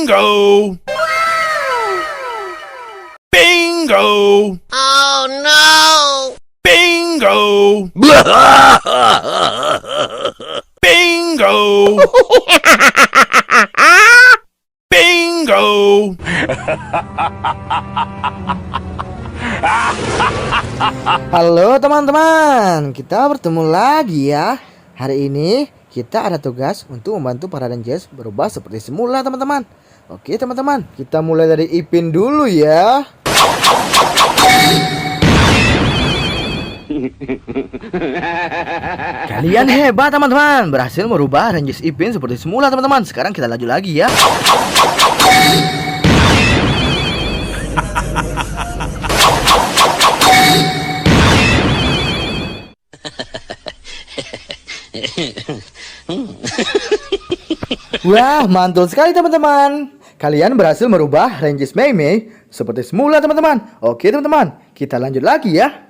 Bingo! Bingo! Oh no! Bingo! Bingo! Bingo! Halo teman-teman, kita bertemu lagi ya. Hari ini kita ada tugas untuk membantu para Rangers berubah seperti semula teman-teman. Oke teman-teman, kita mulai dari Ipin dulu ya. Kalian hebat teman-teman, berhasil merubah Rangers Ipin seperti semula teman-teman. Sekarang kita lanjut lagi ya. Wah, mantul sekali teman-teman. Kalian berhasil merubah Rangers Mei Mei seperti semula teman-teman. Oke teman-teman, kita lanjut lagi ya.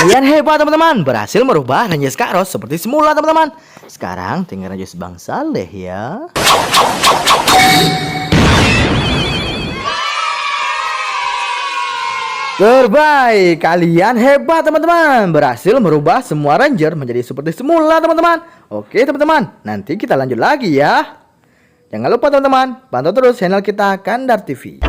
Kalian hebat teman-teman, berhasil merubah Rangers Kak Ros seperti semula teman-teman. Sekarang tinggal Rangers Bang Saleh ya. Terbaik, kalian hebat teman-teman, berhasil merubah semua Ranger menjadi seperti semula teman-teman. Oke teman-teman, nanti kita lanjut lagi ya. Jangan lupa teman-teman, pantau terus channel kita Kandar TV.